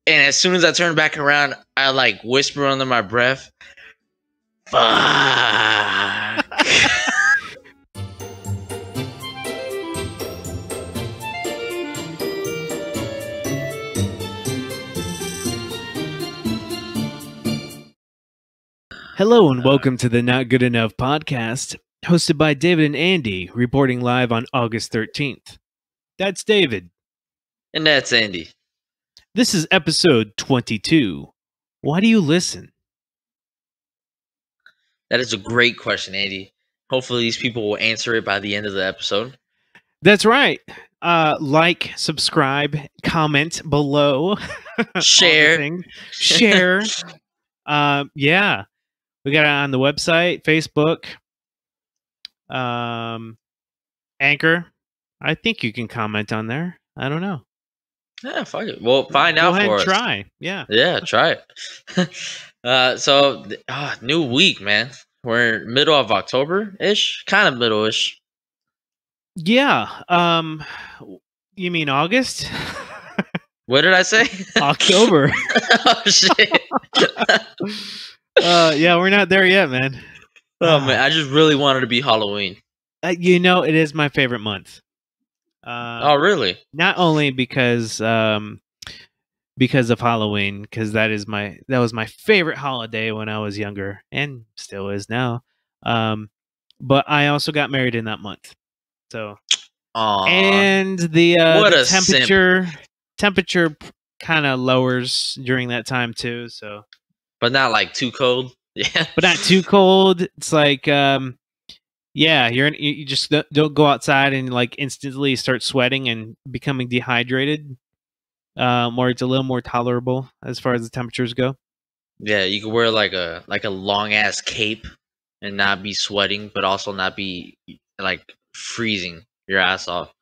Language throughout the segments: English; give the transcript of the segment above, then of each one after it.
And as soon as I turned back around, I like whisper under my breath, "Fuck." Hello and welcome to the Not Good Enough podcast, hosted by David and Andy, reporting live on August 13th. That's David. And that's Andy. This is episode 22. Why do you listen? That is a great question, Andy. Hopefully these people will answer it by the end of the episode. That's right. Like, subscribe, comment below. Share. Share. Yeah. We got it on the website, Facebook, Anchor. I think you can comment on there. I don't know. Yeah, fuck it. Well, find out for us. Try. Yeah. Yeah, try it. So, new week, man. We're middle of October-ish. Kind of middle-ish. Yeah. You mean August? What did I say? October. Oh, shit. Yeah, we're not there yet, man. Oh, man. I just really wanted to be Halloween. It is my favorite month. Oh, really? Not only because of Halloween, because that was my favorite holiday when I was younger, and still is now. But I also got married in that month, so. Aww. And the temperature kind of lowers during that time too. So, but not like too cold. Yeah, but not too cold. It's like, yeah, you just don't go outside and like instantly start sweating and becoming dehydrated. Or it's a little more tolerable as far as the temperatures go. Yeah, you can wear like a long ass cape and not be sweating, but also not be like freezing your ass off.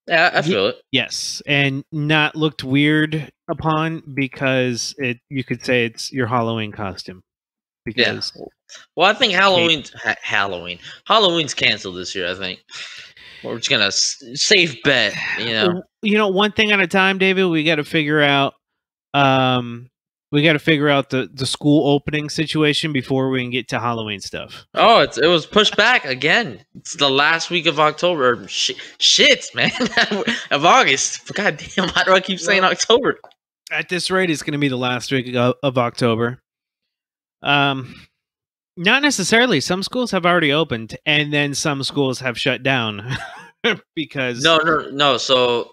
Yeah, I feel it. Yes, and not looked weird upon because you could say it's your Halloween costume. Because well, I think Halloween's canceled this year. I think we're just gonna safe bet. One thing at a time, David. We got to figure out. We got to figure out the school opening situation before we can get to Halloween stuff. Oh, it was pushed back again. It's the last week of October. Shit, man, of August. God damn, why do I keep saying October? At this rate, it's going to be the last week of October. Not necessarily. Some schools have already opened, and then some schools have shut down because no. So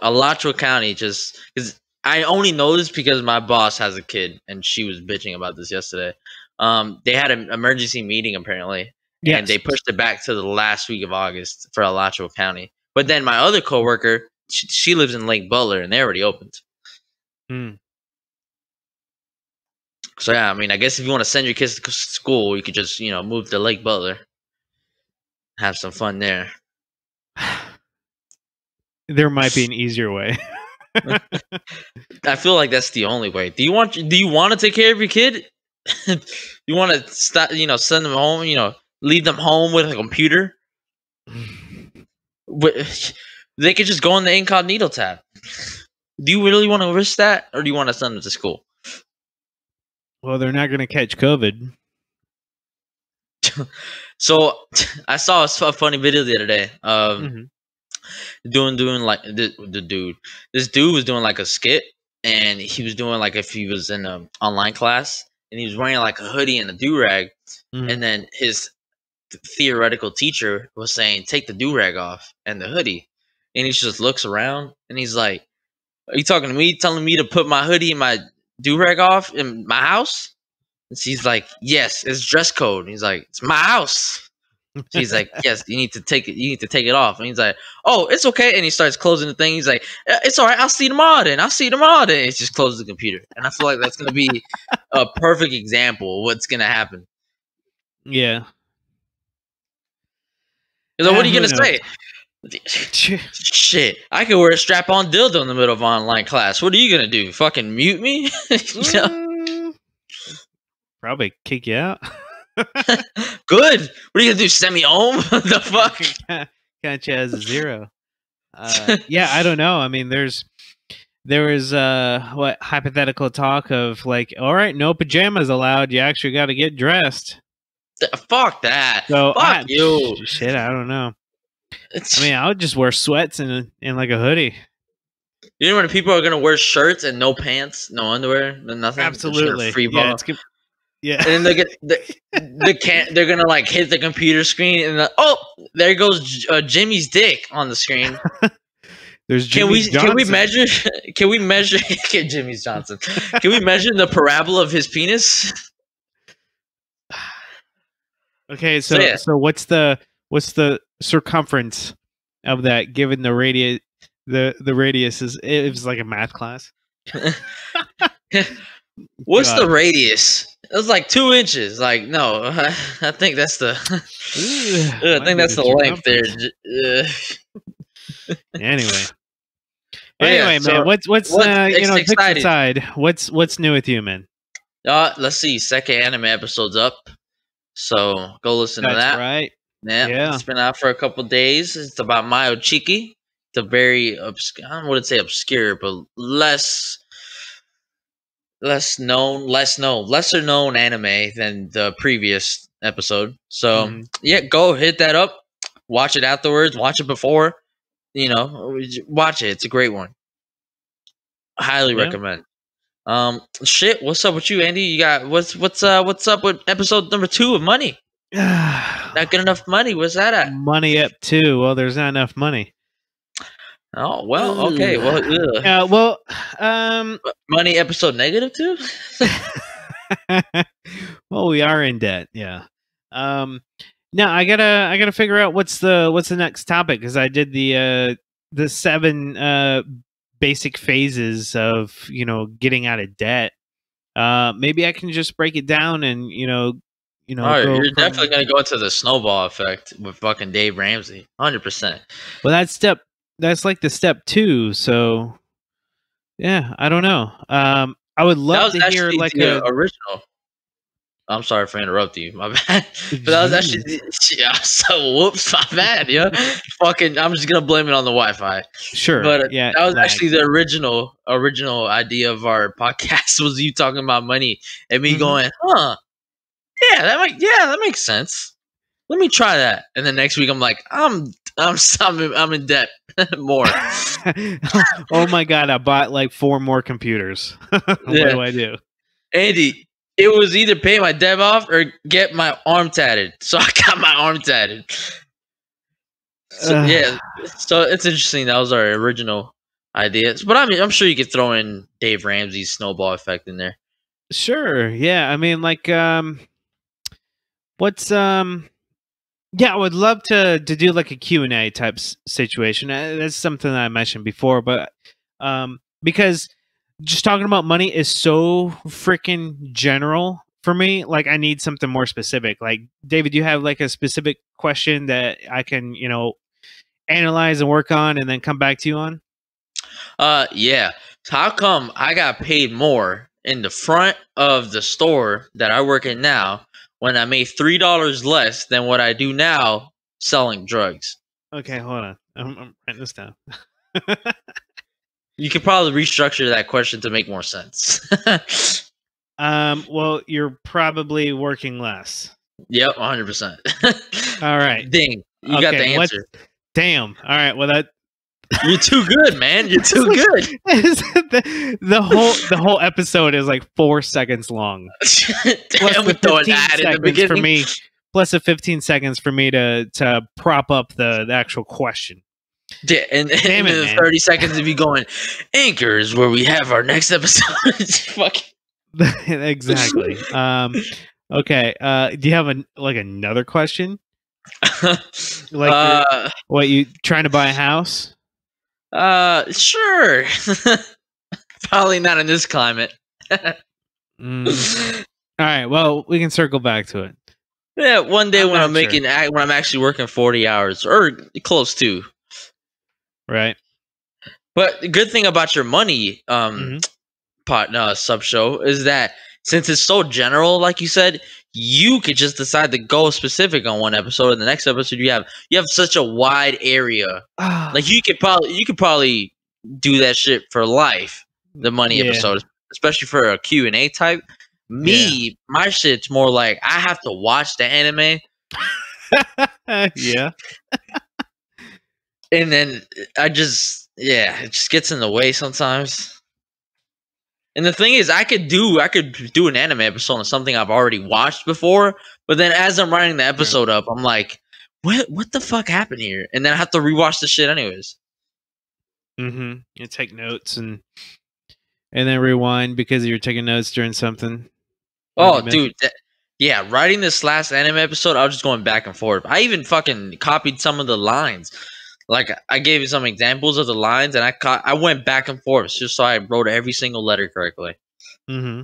Alachua County, just because I only know this because my boss has a kid, and she was bitching about this yesterday. They had an emergency meeting apparently, and they pushed it back to the last week of August for Alachua County. But then my other coworker, she lives in Lake Butler, and they already opened. So yeah, I mean, I guess if you want to send your kids to school, you could just move to Lake Butler, have some fun there. There might be an easier way. I feel like that's the only way. Do you want to take care of your kid? You want to stop, send them home, leave them home with a computer? They could just go on the incognito tab. Do you really want to risk that, or do you want to send them to school? Well, they're not going to catch COVID. So I saw a funny video the other day. Doing like this dude was doing like a skit, and he was doing like if he was in an online class, and he was wearing like a hoodie and a do-rag, and then his theoretical teacher was saying, take the do-rag off and the hoodie, and he just looks around and he's like, are you talking to me, telling me to put my hoodie and my do-rag off in my house? And she's like, yes, it's dress code. And he's like, it's my house. She's like, yes, you need to take it off. And he's like, oh, it's okay. And he starts closing the thing. He's like, it's all right, I'll see you tomorrow then. And he just closes the computer. And I feel like that's going to be a perfect example of what's going to happen. Yeah. He's like, what are you going to say? Shit, I could wear a strap-on dildo in the middle of online class. What are you going to do? Fucking mute me? Probably kick you out. Good. What are you gonna do? Send me home? The fuck? Count you as a zero. Yeah, I don't know. I mean, there's there was what hypothetical talk of like, all right, no pajamas allowed. You actually got to get dressed. Fuck that. So Fuck you. shit, I don't know. I mean, I would just wear sweats and like a hoodie. You know when people are gonna wear shirts and no pants, no underwear, nothing. Absolutely, Free ball. Yeah, and then they're gonna like hit the computer screen and there goes Jimmy's dick on the screen. There's can we measure Jimmy's Johnson? Can we measure the parabola of his penis? Okay, so what's the circumference of that given the radius? The radius is, it was like a math class. What's the radius? It was like 2 inches. Like, no, I think that's the I think that's the length there. Anyway, man, so what's you know, excited. Aside, what's new with you, man? Let's see, second anime episode's up, so go listen to that. Right. Yeah, it's been out for a couple days. It's about Mayo Chiki. It's a very obscure, I wouldn't say obscure, but lesser known anime than the previous episode. So yeah, go hit that up. Watch it afterwards. Watch it before. You know, watch it. It's a great one. Highly recommend. Shit, what's up with you, Andy? You got what's up with episode number 2 of Money? Not good enough money. What's that at? Money up 2. Well, there's not enough money. Oh well, okay. Well, Money episode -2. Well, we are in debt. Yeah. Now I gotta figure out what's the next topic, because I did the 7 basic phases of, you know, getting out of debt. Maybe I can just break it down and you know. All right, you're definitely gonna go into the snowball effect with fucking Dave Ramsey, 100%. Well, that's like the step 2. So yeah, I don't know. I would love to hear like the original. I'm sorry for interrupting you. My bad. But that was actually so whoops, my bad. Yeah, fucking. I'm just gonna blame it on the Wi-Fi. Sure, but that was actually the original idea of our podcast. Was you talking about money and me going, huh? Yeah, that makes sense. Let me try that. And then next week I'm like, I'm in debt more. Oh my god, I bought like 4 more computers. What do I do? Andy, it was either pay my debt off or get my arm tatted. So I got my arm tatted. So yeah, so it's interesting. That was our original idea. But I mean, I'm sure you could throw in Dave Ramsey's snowball effect in there. Sure. Yeah. I mean, like, what's yeah, I would love to do like a Q&A type situation. That's something that I mentioned before, but because just talking about money is so freaking general for me. Like, I need something more specific. Like, David, do you have like a specific question that I can, you know, analyze and work on and then come back to you on? Yeah. So how come I got paid more in the front of the store that I work in now when I made $3 less than what I do now selling drugs? Okay, hold on. I'm writing this down. You could probably restructure that question to make more sense. Well, you're probably working less. Yep, 100%. All right. Ding. You got the answer. Damn. All right. Well, you're too good, man. You're too good. the whole episode is like 4 seconds long. Plus the 15 seconds for me. Plus the 15 seconds for me to prop up the actual question. Yeah, and then 30 seconds of you going, Anchor is where we have our next episode. Fuck. Exactly. Okay. Do you have another question? Like, what, you trying to buy a house? Sure. Probably not in this climate. All right. Well, we can circle back to it. Yeah, one day when I'm actually working 40 hours or close to. Right. But the good thing about your money sub show is that since it's so general, like you said, you could just decide to go specific on one episode, and the next episode you have such a wide area. Like you could probably do that shit for life. The money episodes, especially for a Q&A type. Me, my shit's more like I have to watch the anime. Yeah. And then it just gets in the way sometimes. And the thing is, I could do an anime episode on something I've already watched before, but then as I'm writing the episode up, I'm like, what the fuck happened here? And then I have to rewatch the shit anyways. Mm-hmm. You take notes and then rewind because you're taking notes during something. Oh, dude. Writing this last anime episode, I was just going back and forth. I even fucking copied some of the lines. Like, I gave you some examples of the lines, and I went back and forth just so I wrote every single letter correctly. Mm-hmm.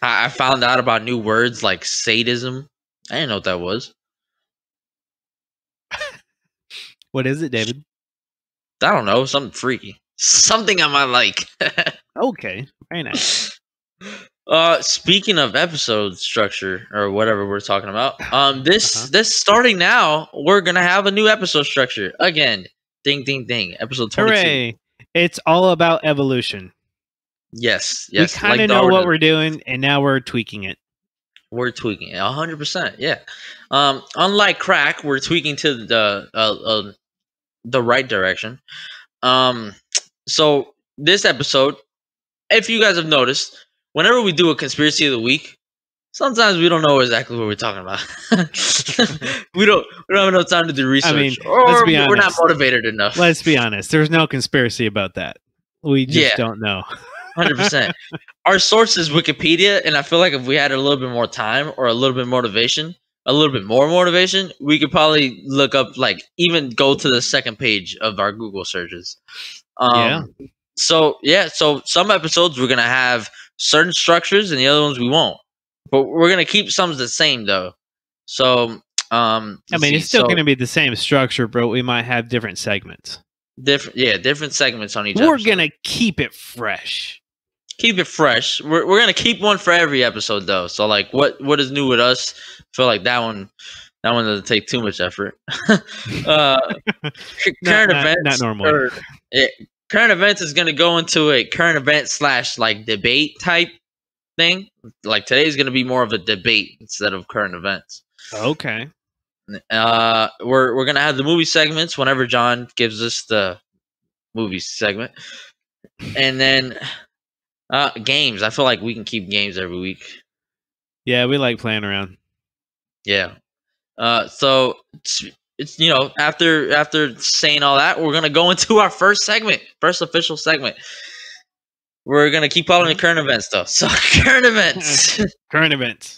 I found out about new words like sadism. I didn't know what that was. What is it, David? I don't know. Something freaky. Something I might like. Okay. Very nice. Speaking of episode structure or whatever we're talking about, this starting now, we're gonna have a new episode structure again. Ding, ding, ding. Episode 22. Hooray! It's all about evolution. Yes. We kind of know what we're doing, and now we're tweaking it. We're tweaking it 100%. Yeah. Unlike crack, we're tweaking to the right direction. So this episode, if you guys have noticed, whenever we do a conspiracy of the week, sometimes we don't know exactly what we're talking about. we don't have enough time to do research. I mean, or we're not motivated enough. Let's be honest. There's no conspiracy about that. We just don't know. 100%. Our source is Wikipedia, and I feel like if we had a little bit more time or a little bit more motivation, we could probably look up, like, even go to the second page of our Google searches. So some episodes we're gonna have certain structures, and the other ones we won't. But we're gonna keep some the same though. So it's still gonna be the same structure, but we might have different segments. Different segments on each We're episode. Gonna keep it fresh. Keep it fresh. We're gonna keep one for every episode though. So like what is new with us? I feel like that one doesn't take too much effort. Current events. Not normal. Current events is gonna go into a current event / like debate type thing. Like today's gonna be more of a debate instead of current events. Okay. We're gonna have the movie segments whenever John gives us the movie segment, and then games. I feel like we can keep games every week. Yeah, we like playing around. Yeah. So it's after saying all that, we're gonna go into our first official segment. We're gonna keep following the current event stuff. So current events. Current events.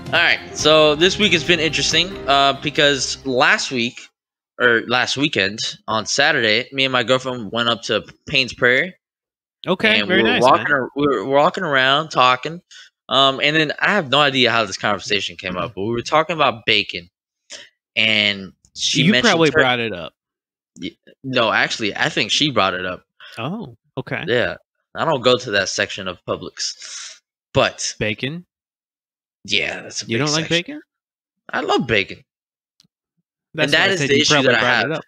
All right, so this week has been interesting because last weekend on Saturday, me and my girlfriend went up to Payne's Prairie. Okay, and very nice. We were walking around talking, and then I have no idea how this conversation came up, but we were talking about bacon, and you probably brought it up. No, actually, I think she brought it up. Oh, okay. Yeah, I don't go to that section of Publix, but bacon. Yeah, that's a big You don't section. like bacon? I love bacon. That's and that is the issue that I have.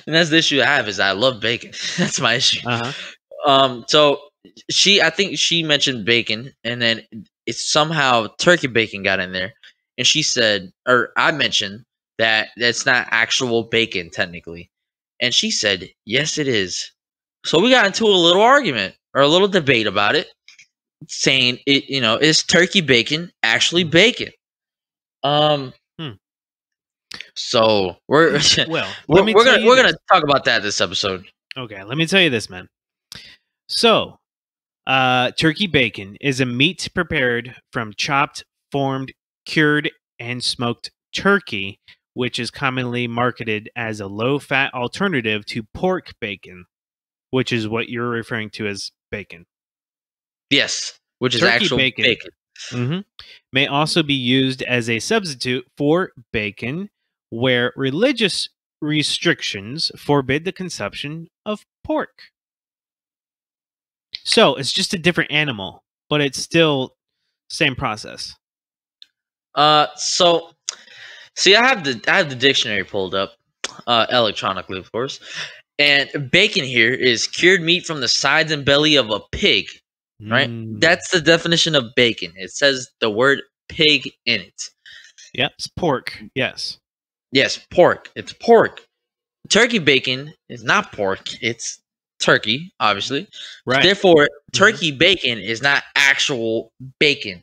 And that's the issue I have is I love bacon. That's my issue. So I think she mentioned bacon, and then it's somehow turkey bacon got in there, and she said, or I mentioned that it's not actual bacon technically, and she said, yes, it is. So we got into a little argument or a little debate about it. Saying it, is turkey bacon actually bacon? So we're gonna talk about that this episode. Okay, let me tell you this, man. So, turkey bacon is a meat prepared from chopped, formed, cured, and smoked turkey, which is commonly marketed as a low-fat alternative to pork bacon, which is what you're referring to as bacon. Yes, which is turkey actual bacon. Mm-hmm. May also be used as a substitute for bacon, where religious restrictions forbid the consumption of pork. So it's just a different animal, but it's still same process. So see, I have the dictionary pulled up, electronically, of course. And bacon here is cured meat from the sides and belly of a pig, right? That's the definition of bacon. It says the word pig in it. Yep, it's pork. Yes. Yes, pork. It's pork. Turkey bacon is not pork. It's turkey, obviously. Right. Therefore, turkey bacon is not actual bacon.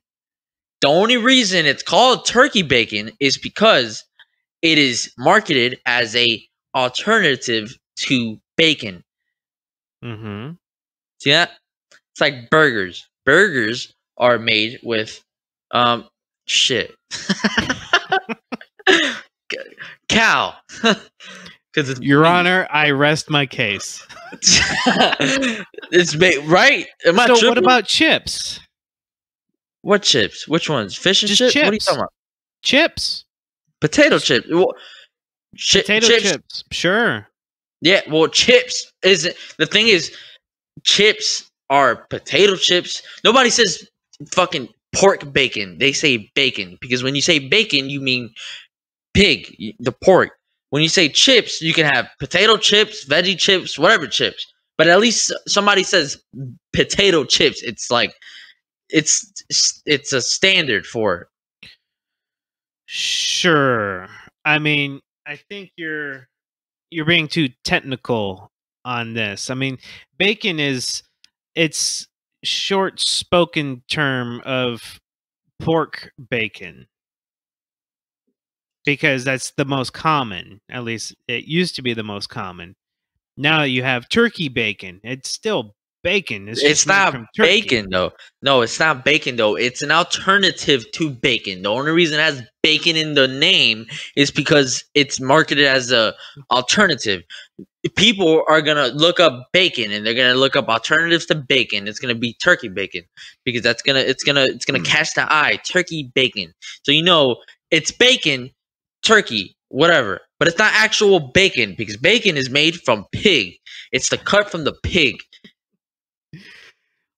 The only reason it's called turkey bacon is because it is marketed as a alternative to bacon. Mm-hmm. See that? It's like burgers. Burgers are made with shit. Cow. Your Honor, I rest my case. It's made right. Am I tripping? What about chips? What chips? Which ones? Fish and Just chips? What are you talking about? Chips. Potato chips. Well, Potato chips. Sure. Yeah. Well, chips isn't the thing. Is chips are potato chips. Nobody says fucking pork bacon. They say bacon because when you say bacon, you mean pig, the pork. When you say chips, you can have potato chips, veggie chips, whatever chips. But at least somebody says potato chips. It's like it's a standard for it. Sure. I mean, I think you're being too technical on this. I mean, bacon it's short spoken term of pork bacon. Because that's the most common. At least it used to be the most common. Now you have turkey bacon. It's still bacon. It's not bacon though. No, it's not bacon though. It's an alternative to bacon. The only reason it has bacon in the name is because it's marketed as a alternative. People are gonna look up bacon and they're gonna look up alternatives to bacon. It's gonna be turkey bacon because it's gonna catch the eye. Turkey bacon. So you know it's bacon, turkey, whatever. But it's not actual bacon because bacon is made from pig. It's the cut from the pig.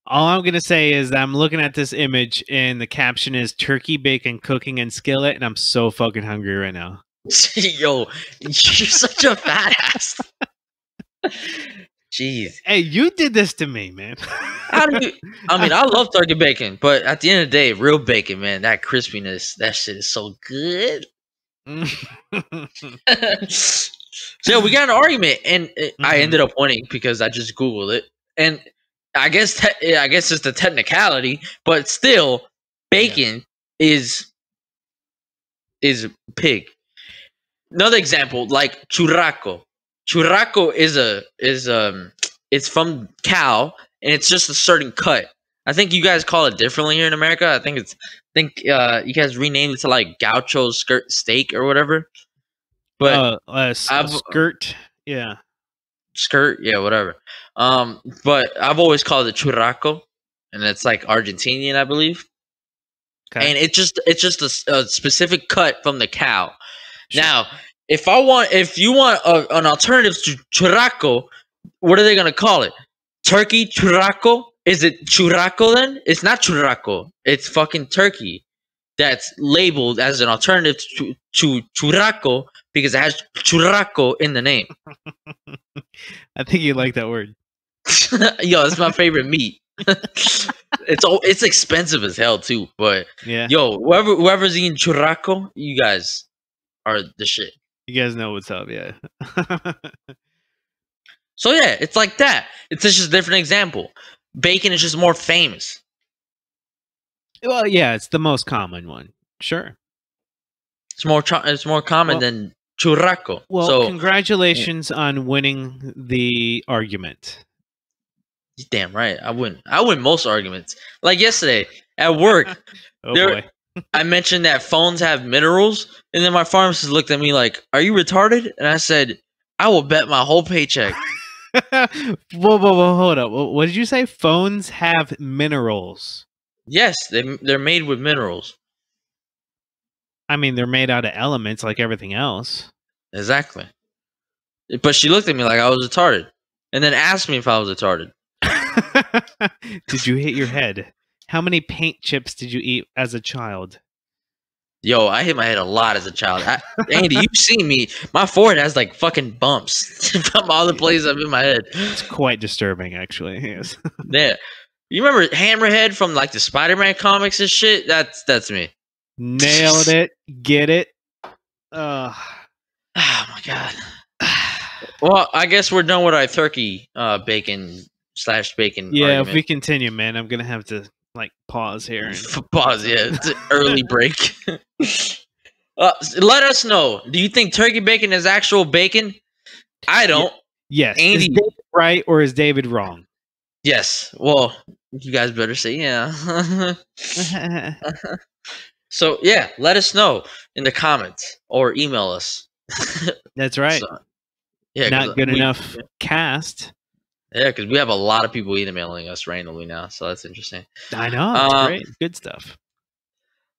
All I'm going to say is I'm looking at this image and the caption is turkey bacon cooking in skillet, and I'm so fucking hungry right now. Yo, you're such a fat ass. Jeez. Hey, you did this to me, man. How do you? I mean, I love turkey bacon, but at the end of the day, real bacon, man, that crispiness, that shit is so good. So we got an argument, and I ended up winning because I just Googled it, and I guess it's the technicality, but still, bacon is pig. Another example, like churraco. Churraco is it's from cow, and it's just a certain cut. I think you guys call it differently here in America. I think you guys renamed it to like gaucho skirt steak or whatever. But skirt, yeah. Skirt, yeah, whatever. But I've always called it churraco, and it's like Argentinian, I believe. Okay. And it's just a specific cut from the cow. Sure. Now, if you want an alternative to churraco, what are they gonna call it? Turkey churraco? Is it churraco then? It's not churraco. It's fucking turkey. That's labeled as an alternative to churraco because it has churraco in the name. I think you like that word. Yo, it's my favorite meat. It's expensive as hell too, but yeah. Yo, whoever's eating churraco, you guys are the shit. You guys know what's up, yeah. So yeah, it's like that. It's just a different example. Bacon is just more famous. Well, yeah, it's the most common one. Sure. It's more common than churraco. Well, so, congratulations on winning the argument. Damn right. I win most arguments. Like yesterday at work. Boy. I mentioned that phones have minerals, and then my pharmacist looked at me like, "Are you retarded?" And I said, "I will bet my whole paycheck." Whoa, hold up. What did you say? Phones have minerals. Yes, they're made with minerals. I mean, they're made out of elements like everything else. Exactly. But she looked at me like I was retarded, and then asked me if I was retarded. Did you hit your head? How many paint chips did you eat as a child? Yo, I hit my head a lot as a child. Andy, you've seen me. My forehead has like fucking bumps from all the places I've hit my head. It's quite disturbing, actually. Yes. Yeah. You remember Hammerhead from like the Spider-Man comics and shit? That's me. Nailed it. Get it. Oh my god. Well, I guess we're done with our turkey bacon /bacon. Yeah, argument. if we continue, man, I'm gonna have to like pause here. And... Pause. Yeah, it's an early break. Let us know. Do you think turkey bacon is actual bacon? I don't. Yes. Andy, is David right or is David wrong? Yes. Well, you guys better say yeah. So yeah, let us know in the comments or email us. That's right. So, yeah, not good enough cast. Yeah, because we have a lot of people emailing us randomly now, so that's interesting. I know. It's great. Good stuff.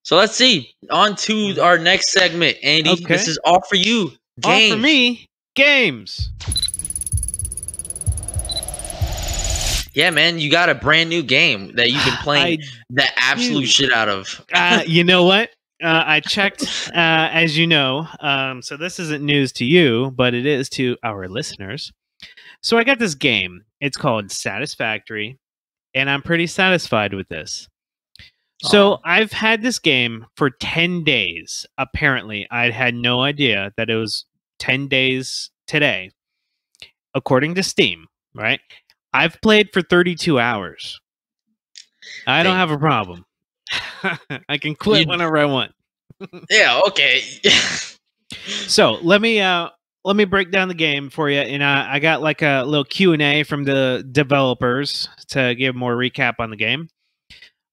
So let's see. On to our next segment, Andy. Okay. This is all for you. Games. All for me. Games. Yeah, man, you got a brand new game that you've been playing the absolute shit out of. You know what? I checked, as you know, so this isn't news to you, but it is to our listeners. So I got this game. It's called Satisfactory, and I'm pretty satisfied with this. So I've had this game for 10 days. Apparently, I had no idea that it was 10 days today, according to Steam, right? I've played for 32 hours. I don't have a problem. I can quit whenever I want. Yeah, okay. So let me break down the game for you, and I got like a little Q&A from the developers to give more recap on the game.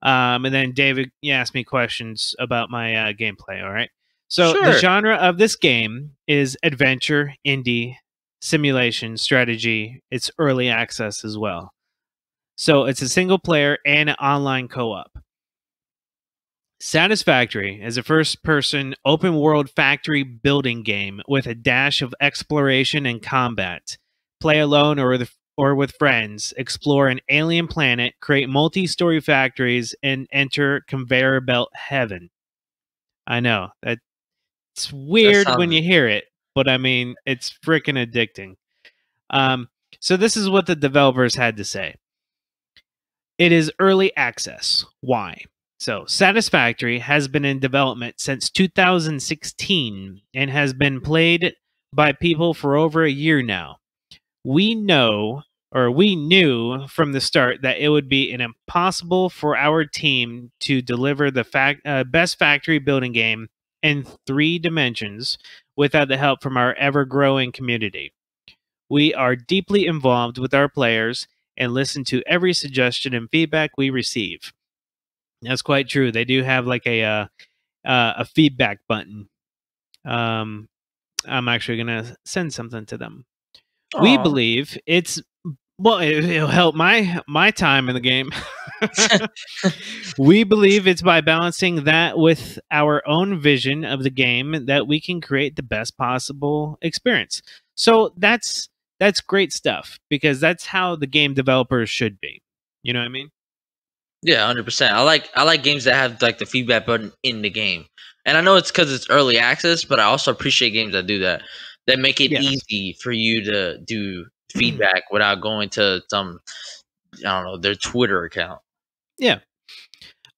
And then David asked me questions about my gameplay. All right. So the genre of this game is adventure, indie, simulation, strategy. It's early access as well. So it's a single player and an online co-op. Satisfactory is a first-person open-world factory building game with a dash of exploration and combat. Play alone or with friends, explore an alien planet, create multi-story factories, and enter conveyor belt heaven. I know it's weird when you hear it, but I mean it's freaking addicting. So this is what the developers had to say. It is early access. Why? So, Satisfactory has been in development since 2016 and has been played by people for over a year now. We knew from the start that it would be impossible for our team to deliver the best factory building game in 3 dimensions without the help from our ever-growing community. We are deeply involved with our players and listen to every suggestion and feedback we receive. That's quite true. They do have like a feedback button. I'm actually gonna send something to them. Aww. We believe it'll help my time in the game. We believe it's by balancing that with our own vision of the game that we can create the best possible experience. So that's great stuff because that's how the game developers should be. You know what I mean? Yeah, 100%. I like games that have like the feedback button in the game, and I know it's because it's early access, but I also appreciate games that do that make it easy for you to do feedback without going to some, I don't know, their Twitter account. Yeah.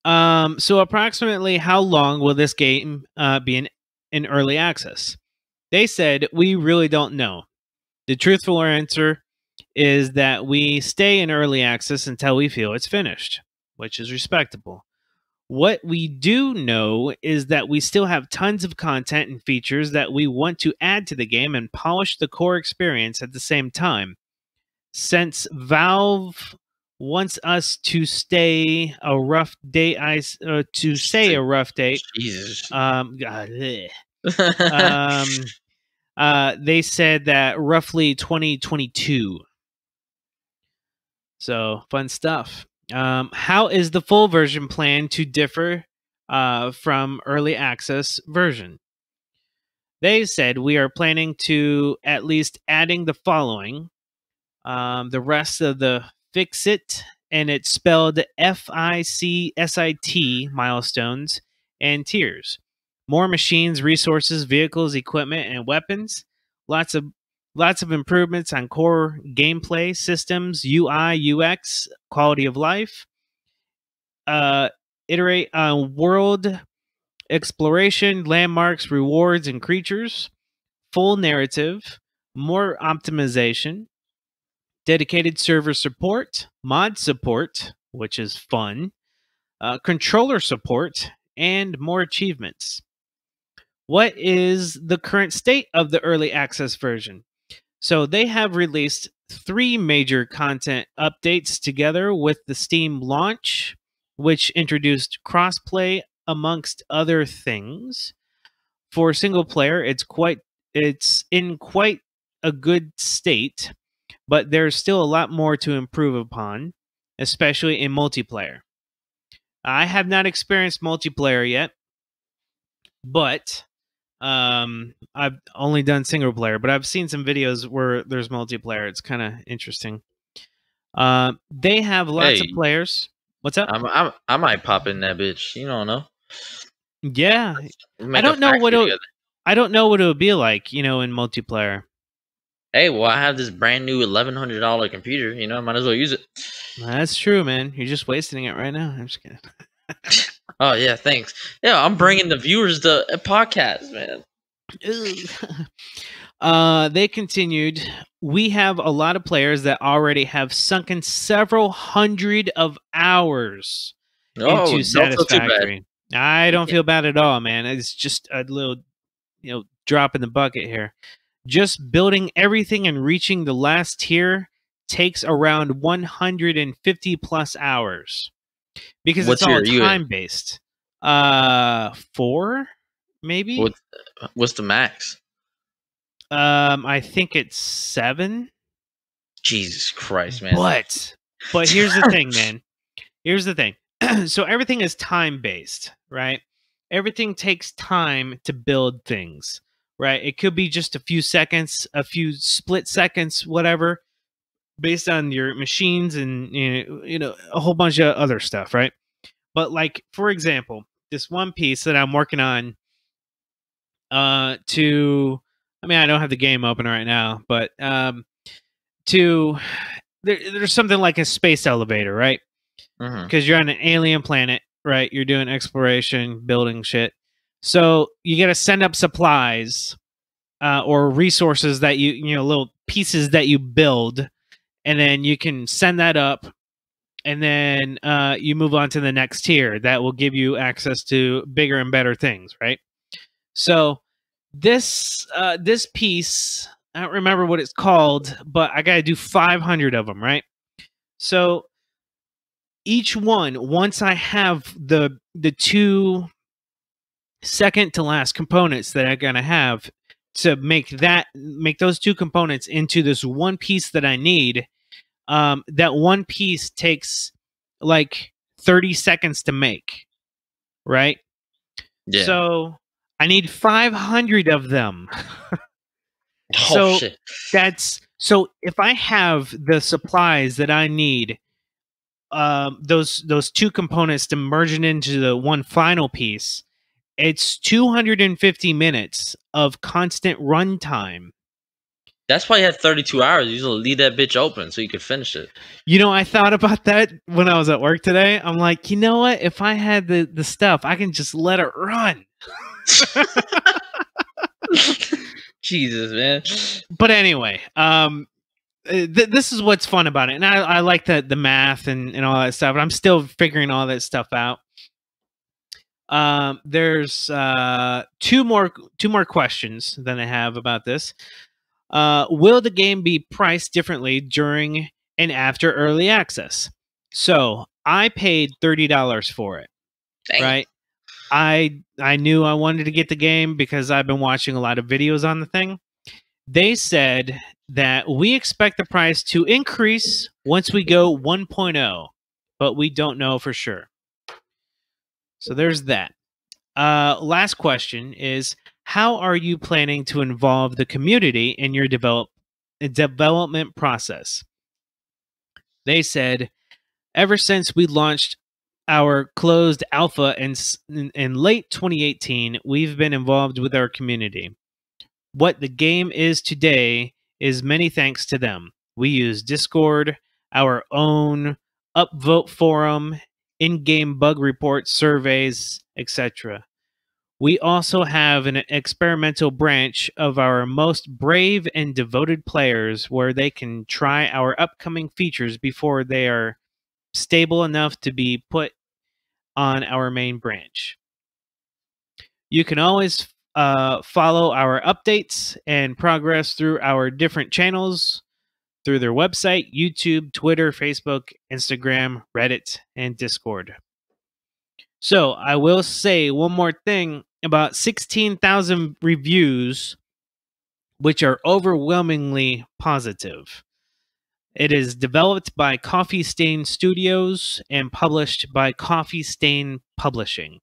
So approximately how long will this game be in early access? They said we really don't know. The truthful answer is that we stay in early access until we feel it's finished, which is respectable. What we do know is that we still have tons of content and features that we want to add to the game and polish the core experience at the same time. Since Valve wants us to stay a rough date, Jesus. They said that roughly 2022. So fun stuff. How is the full version planned to differ from early access version? They said we are planning to at least adding the following. The rest of the fix-it and it's spelled FICSIT milestones and tiers. More machines, resources, vehicles, equipment, and weapons. Lots of improvements on core gameplay systems, UI, UX, quality of life. Iterate on world exploration, landmarks, rewards, and creatures. Full narrative, more optimization, dedicated server support, mod support, which is fun, controller support, and more achievements. What is the current state of the early access version? So they have released 3 major content updates together with the Steam launch, which introduced crossplay amongst other things. For single player, it's in quite a good state, but there's still a lot more to improve upon, especially in multiplayer. I have not experienced multiplayer yet, but I've only done single player, but I've seen some videos where there's multiplayer. It's kind of interesting. They have lots of players. What's up? I might pop in that bitch. You don't know. Yeah, I don't know what it would be like, in multiplayer. Hey, well, I have this brand new $1,100 computer. I might as well use it. That's true, man. You're just wasting it right now. I'm just kidding. Oh yeah, thanks. Yeah, I'm bringing the viewers to a podcast, man. They continued. We have a lot of players that already have sunken several hundred of hours into Satisfactory. I don't feel bad at all, man. It's just a little, drop in the bucket here. Just building everything and reaching the last tier takes around 150 plus hours because it's all time based. 4, maybe. What's the max? I think it's 7. Jesus Christ, man! But here's the thing, man. Here's the thing. So everything is time based, right? Everything takes time to build things, right? It could be just a few seconds, a few split seconds, whatever, based on your machines and a whole bunch of other stuff, right? But like, for example, this one piece that I'm working on I don't have the game open right now, but there's something like a space elevator, right? Because you're on an alien planet, right? You're doing exploration, building shit. So you got to send up supplies or resources that little pieces that you build, and then you can send that up, and then you move on to the next tier that will give you access to bigger and better things, right? So this piece, I don't remember what it's called, but I got to do 500 of them, right? So each one, once I have the 2 second to last components that I'm going to have to make those 2 components into this one piece that I need, that one piece takes like 30 seconds to make, right? Yeah. So I need 500 of them. Shit. So if I have the supplies that I need, those 2 components to merge it into the one final piece, it's 250 minutes of constant runtime. That's why you had 32 hours. You usually leave that bitch open so you could finish it. I thought about that when I was at work today. I'm like, you know what? If I had the stuff, I can just let it run. Jesus, man. But anyway, this is what's fun about it, and I like the math and all that stuff. But I'm still figuring all that stuff out. There's 2 more questions that I have about this. Will the game be priced differently during and after early access? So I paid $30 for it. Dang. Right? I knew I wanted to get the game because I've been watching a lot of videos on the thing. They said that we expect the price to increase once we go 1.0, but we don't know for sure. So there's that. Last question is, how are you planning to involve the community in your development process? They said Ever since we launched our closed alpha in late 2018, we've been involved with our community. What the game is today is many thanks to them. We use Discord, our own upvote forum, in-game bug reports, surveys, etc. We also have an experimental branch of our most brave and devoted players where they can try our upcoming features before they are stable enough to be put on our main branch. You can always follow our updates and progress through our different channels through their website, YouTube, Twitter, Facebook, Instagram, Reddit, and Discord. So I will say one more thing about 16,000 reviews, which are overwhelmingly positive. It is developed by Coffee Stain Studios and published by Coffee Stain Publishing.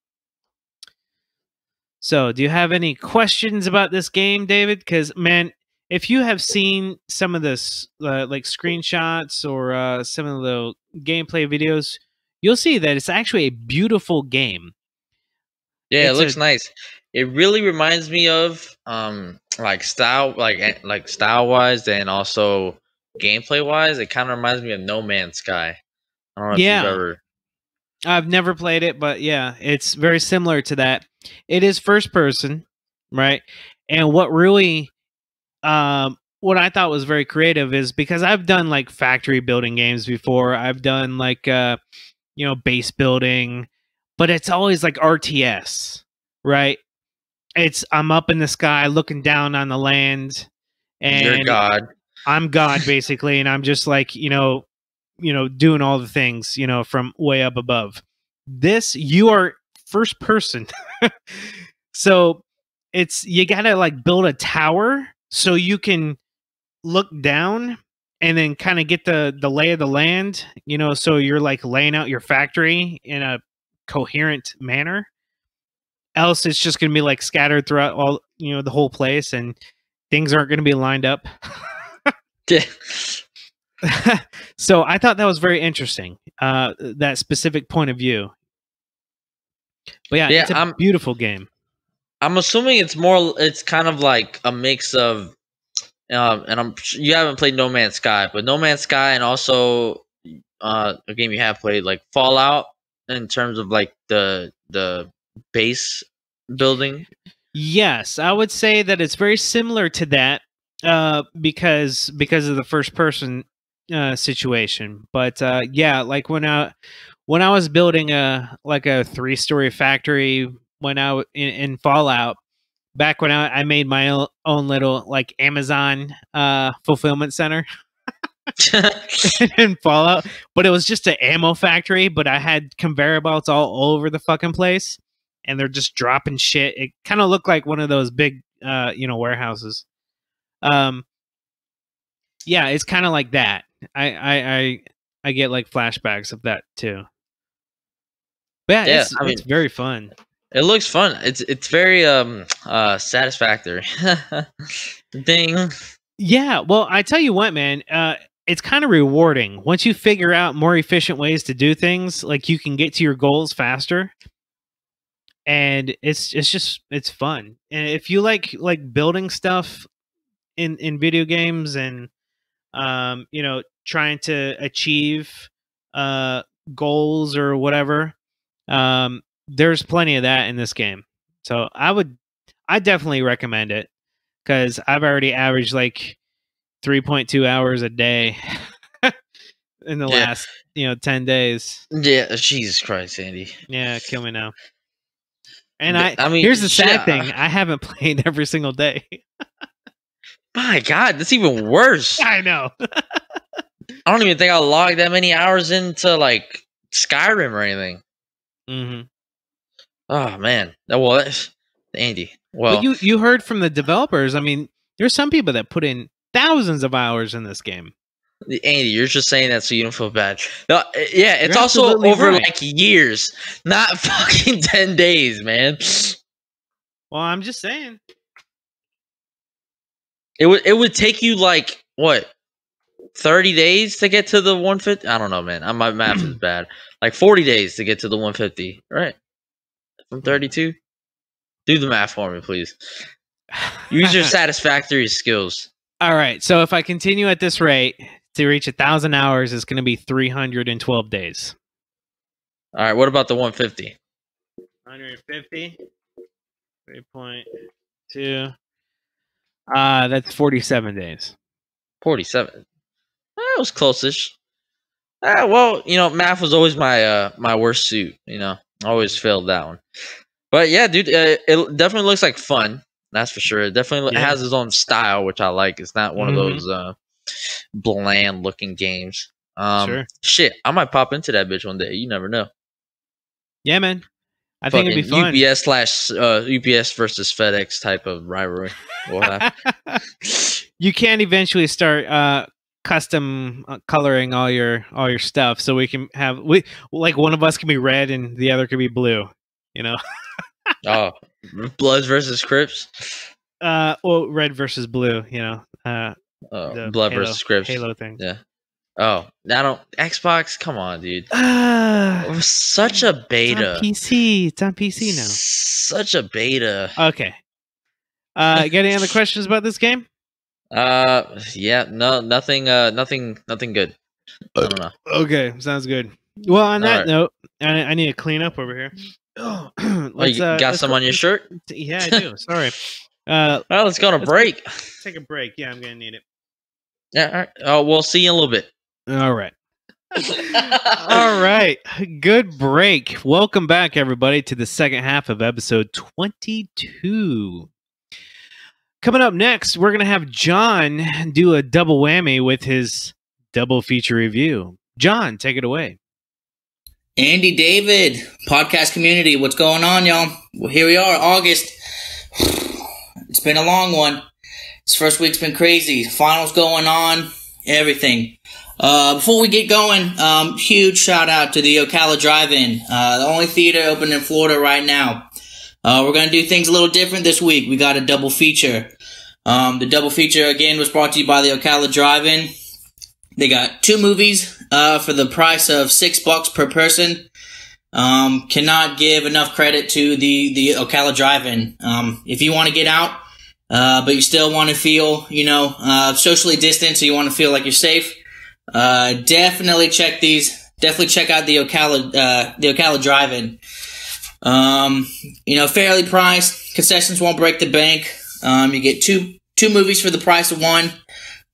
So, do you have any questions about this game, David? Because, man, if you have seen some of this, like screenshots or some of the gameplay videos, you'll see that it's actually a beautiful game. Yeah, it looks nice. It really reminds me of like style wise and also gameplay wise. It kind of reminds me of No Man's Sky. I don't know if you've ever. I've never played it, but yeah, it's very similar to that. It is first person, right? And what really what I thought was very creative is because I've done like factory building games before. I've done like base building, but it's always like RTS, right? I'm up in the sky looking down on the land, and you're God. I'm God basically, and I'm just like doing all the things from way up above. This, you are first person, so you gotta like build a tower so you can look down and then kind of get the lay of the land, so you're like laying out your factory in a coherent manner. Else it's just going to be like scattered throughout all, the whole place, and things aren't going to be lined up. Yeah. So I thought that was very interesting, that specific point of view. But yeah, it's a beautiful game. I'm assuming it's kind of like a mix of and you haven't played No Man's Sky, but No Man's Sky and also a game you have played like Fallout in terms of like the base building. Yes, I would say that it's very similar to that because of the first person situation. But yeah, like when I was building a 3-story factory when in Fallout, back when I made my own little like Amazon fulfillment center in Fallout, but it was just an ammo factory, but I had conveyor belts all over the fucking place, and they're just dropping shit. It kind of looked like one of those big warehouses. Yeah, it's kind of like that. I get like flashbacks of that too. But yeah, it's very fun. It looks fun. It's very satisfactory. Ding. Yeah, well, I tell you what, man, it's kind of rewarding once you figure out more efficient ways to do things. Like you can get to your goals faster, and it's fun. And if you like building stuff in video games and trying to achieve goals or whatever, there's plenty of that in this game. So I definitely recommend it, because I've already averaged like 3.2 hours a day in the last 10 days. Yeah, Jesus Christ, Andy. Yeah, kill me now. And I mean, here's the sad thing: I haven't played every single day. My God, that's even worse. I know. I don't even think I'll log that many hours into like Skyrim or anything. Mm-hmm. Oh man, well, Andy. Well, but you heard from the developers. I mean, there's some people that put in thousands of hours in this game. Andy, you're just saying that so you don't feel bad. No, yeah, it's also over like years, not fucking 10 days, man. Well, I'm just saying. It would take you like what, 30 days to get to the 150. I don't know, man. My math is bad. Like 40 days to get to the 150, right? From 32. Do the math for me, please. Use your satisfactory skills. All right. So if I continue at this rate, to reach 1,000 hours is going to be 312 days. All right. What about the 150? 150. 3.2. That's 47 days. 47. That was close-ish. Well, math was always my my worst suit. I always failed that one. But yeah, dude, it definitely looks like fun. That's for sure. It definitely has its own style, which I like. It's not one of those bland-looking games. Sure. Shit, I might pop into that bitch one day. You never know. Yeah, man. I think it'd be fun. UPS versus FedEx type of rivalry. You can eventually start custom coloring all your stuff, so we can have like one of us can be red and the other can be blue. Oh, Bloods versus Crips. Well, red versus blue. Blood versus Crips. Halo thing. Yeah. Oh, Xbox. Come on, dude. It was such a beta. It's on PC now. Such a beta. Okay. Got any other questions about this game? Yeah. No. Nothing. Nothing good. I don't know. Okay. Sounds good. Well, on that note, I need to clean up over here. You got some on your shirt? Yeah, I do. Sorry. Well, let's go on a break. Take a break. Yeah, I'm gonna need it. Yeah. All right. Oh, we'll see you in a little bit. All right. All right. Good break. Welcome back, everybody, to the second half of episode 22. Coming up next, we're going to have John do a double whammy with his double feature review. John, take it away. Andy, David, podcast community, what's going on, y'all? Well, here we are, August. It's been a long one. This first week's been crazy. Finals going on, everything. Before we get going, huge shout out to the Ocala Drive-In, the only theater open in Florida right now. We're going to do things a little different this week. We got a double feature. The double feature, again, was brought to you by the Ocala Drive-In. They got 2 movies for the price of $6 per person. Cannot give enough credit to the Ocala Drive-In. If you want to get out, but you still want to feel, socially distanced, so you want to feel like you're safe, definitely check these. Definitely check out the Ocala Drive-In. Fairly priced. Concessions won't break the bank. You get two movies for the price of one.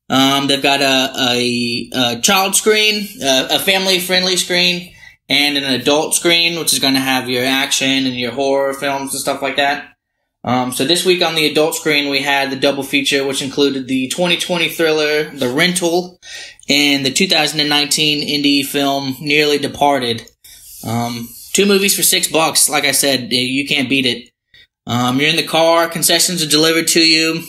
They've got a child screen, a family-friendly screen, and an adult screen, which is going to have your action and your horror films and stuff like that. So this week on the adult screen, we had the double feature, which included the 2020 thriller, The Rental, and the 2019 indie film, Nearly Departed. 2 movies for $6. Like I said, you can't beat it. You're in the car, concessions are delivered to you,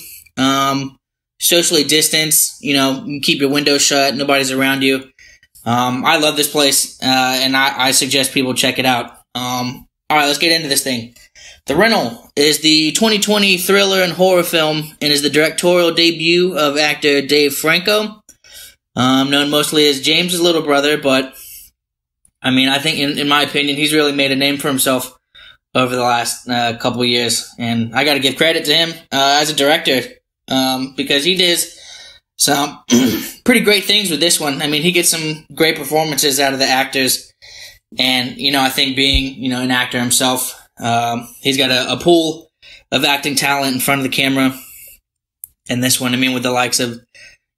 socially distanced, you can keep your windows shut, nobody's around you. I love this place, and I suggest people check it out. Alright, let's get into this thing. The Rental is the 2020 thriller and horror film and is the directorial debut of actor Dave Franco, known mostly as James's little brother, but I think in my opinion, he's really made a name for himself over the last couple of years, and I got to give credit to him as a director because he did some pretty great things with this one. He gets some great performances out of the actors, and I think being an actor himself, he's got a pool of acting talent in front of the camera. And this one, with the likes of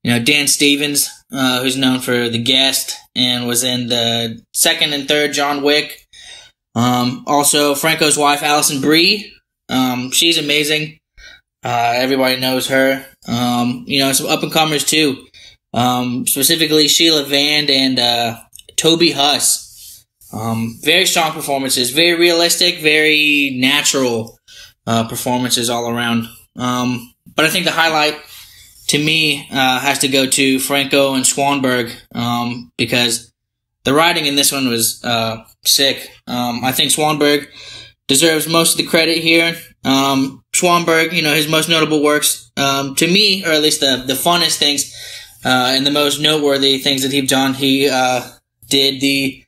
Dan Stevens, who's known for The Guest and was in the 2nd and 3rd John Wick. Also, Franco's wife, Alison Brie. She's amazing. Everybody knows her. Some up-and-comers, too. Specifically, Sheila Vand and Toby Huss. Very strong performances. Very realistic, very natural performances all around. But I think the highlight, to me, has to go to Franco and Schwanberg, because the writing in this one was sick. I think Schwanberg deserves most of the credit here. Schwanberg, his most notable works, to me, or at least the funnest things, And the most noteworthy things that he's done, he did the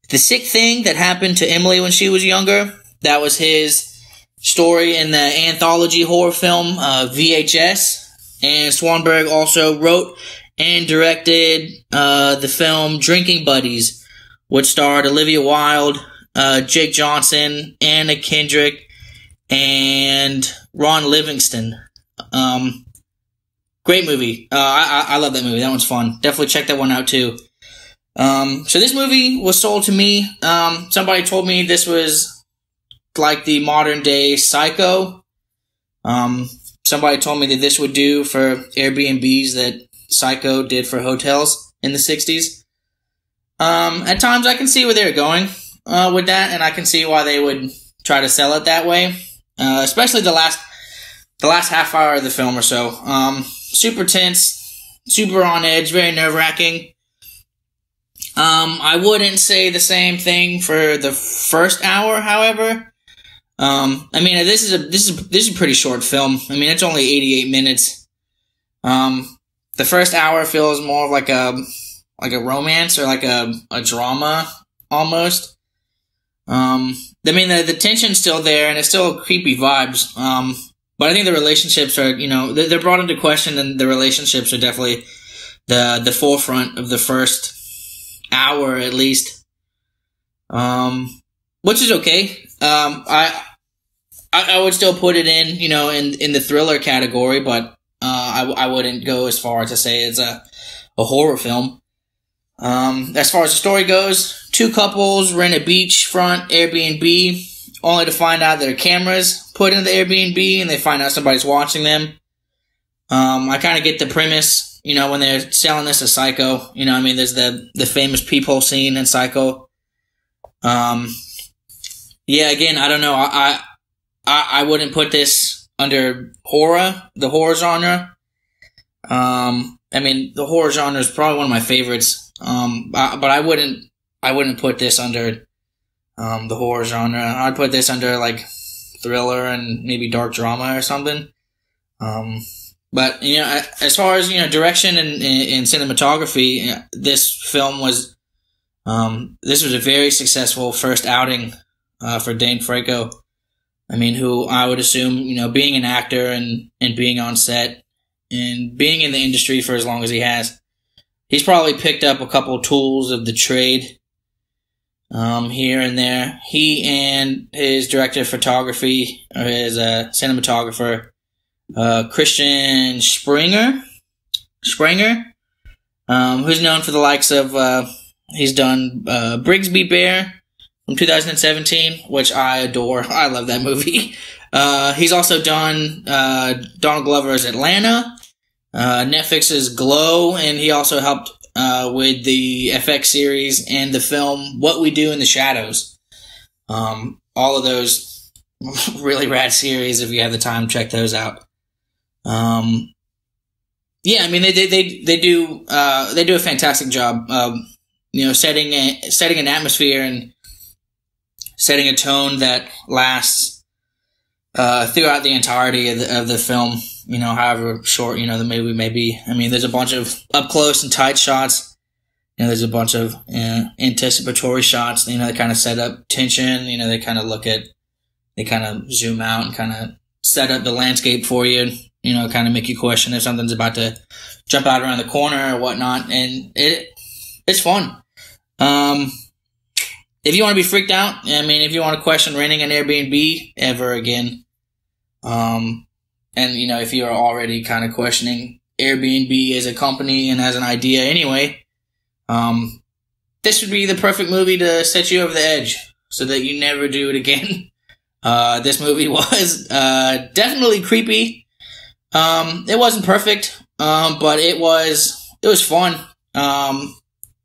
sick thing that happened to Emily when she was younger. That was his story in the anthology horror film VHS. And Swanberg also wrote and directed the film Drinking Buddies, which starred Olivia Wilde, Jake Johnson, Anna Kendrick, and Ron Livingston. Great movie. I love that movie. That one's fun. Definitely check that one out too. So this movie was sold to me. Somebody told me this was like the modern day Psycho. Somebody told me that this would do for Airbnbs that Psycho did for hotels in the 60s. At times I can see where they're going with that, and I can see why they would try to sell it that way. Especially the last half hour of the film or so. Super tense, super on edge, very nerve-wracking. I wouldn't say the same thing for the first hour, however. I mean, this is a pretty short film. I mean, it's only 88 minutes. The first hour feels more of like a romance or like a drama almost. I mean, the tension's still there and it's still creepy vibes. But I think the relationships are, they're brought into question, and the relationships are definitely the forefront of the first hour at least. Which is okay. I would still put it in the thriller category, but I wouldn't go as far to say it's a horror film. As far as the story goes, two couples rent a beachfront Airbnb, only to find out there are cameras put into the Airbnb, and they find out somebody's watching them. I kind of get the premise, when they're selling this as Psycho. I mean, there's the famous peephole scene in Psycho. Yeah, again, I don't know. I wouldn't put this under the horror genre. I mean, the horror genre is probably one of my favorites. But I wouldn't put this under the horror genre. I'd put this under like thriller and maybe dark drama or something. But as far as direction and cinematography, this film was this was a very successful first outing for Dane Franco. I mean, who I would assume, being an actor and being on set and being in the industry for as long as he has, he's probably picked up a couple tools of the trade here and there. He and his director of photography, or his cinematographer, Christian Springer, who's known for the likes of, he's done Brigsby Bear from 2017, which I adore. I love that movie. He's also done Donald Glover's Atlanta, Netflix's Glow, and he also helped with the FX series and the film What We Do in the Shadows. All of those really rad series. If you have the time, check those out. Yeah, I mean they do a fantastic job. Setting an atmosphere and setting a tone that lasts throughout the entirety of the film. However short the movie may be. I mean, there's a bunch of up close and tight shots. There's a bunch of anticipatory shots. That kind of set up tension. They kind of zoom out and kind of set up the landscape for you. Kind of make you question if something's about to jump out around the corner or whatnot. And it's fun. If you want to be freaked out, if you want to question renting an Airbnb ever again, and if you're already kind of questioning Airbnb as a company and as an idea anyway, this would be the perfect movie to set you over the edge so that you never do it again. This movie was definitely creepy. It wasn't perfect, but it was fun.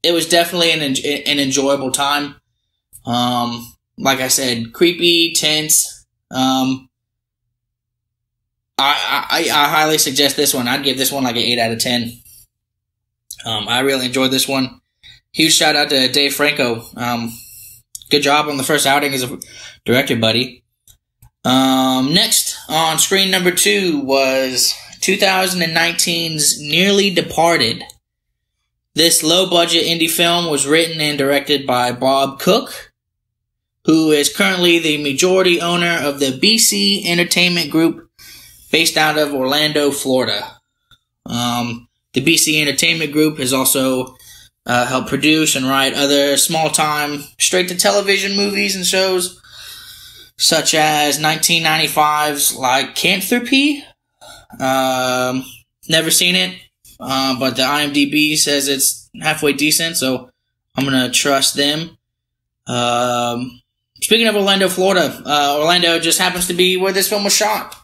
It was definitely an enjoyable time. Like I said, creepy, tense. I highly suggest this one. I'd give this one like an 8 out of 10. I really enjoyed this one. Huge shout out to Dave Franco. Good job on the first outing as a director, buddy. Next on screen number 2 was 2019's Nearly Departed. This low-budget indie film was written and directed by Bob Cook, who is currently the majority owner of the BC Entertainment Group, based out of Orlando, Florida. The BC Entertainment Group has also helped produce and write other small-time, straight-to-television movies and shows, such as 1995's Lycanthropy. Never seen it, but the IMDb says it's halfway decent, so I'm going to trust them. Speaking of Orlando, Florida, Orlando just happens to be where this film was shot,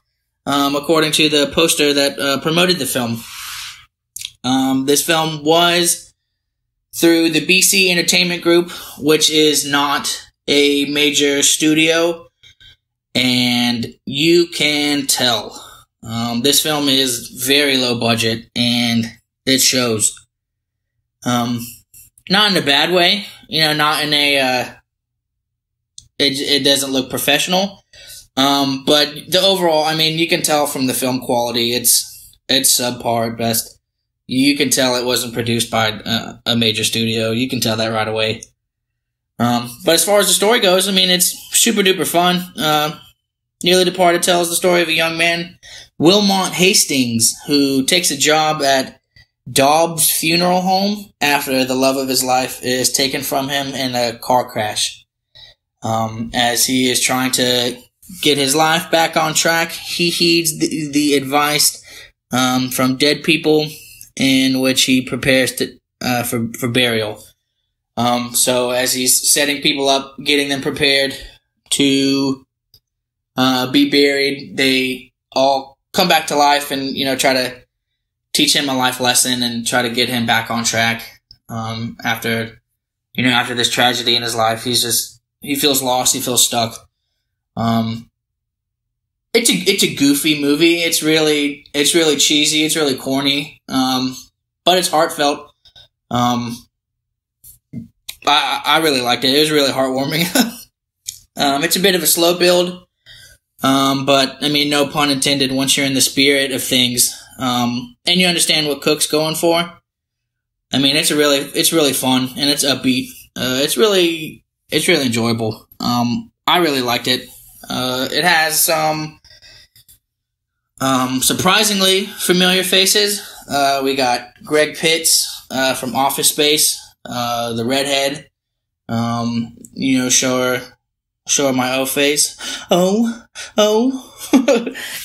according to the poster that promoted the film. This film was through the BC Entertainment Group, which is not a major studio, and you can tell. This film is very low budget, and it shows. Not in a bad way, not in a, it doesn't look professional. But the overall, you can tell from the film quality, it's subpar at best. You can tell it wasn't produced by a major studio. You can tell that right away. But as far as the story goes, it's super duper fun. Nearly Departed tells the story of a young man, Wilmot Hastings, who takes a job at Dobbs Funeral Home after the love of his life is taken from him in a car crash. As he is trying to get his life back on track, he heeds the advice from dead people, in which he prepares to for burial. So as he's setting people up, getting them prepared to be buried, they all come back to life and try to teach him a life lesson and try to get him back on track. After this tragedy in his life, he feels lost, he feels stuck. It's a goofy movie. It's really cheesy. It's really corny. But it's heartfelt. I really liked it. It was really heartwarming. It's a bit of a slow build. But no pun intended, once you're in the spirit of things, and you understand what Cook's going for. It's really fun and it's upbeat. It's really enjoyable. I really liked it. It has some surprisingly familiar faces. We got Greg Pitts from Office Space, the redhead. Show my O face. Oh.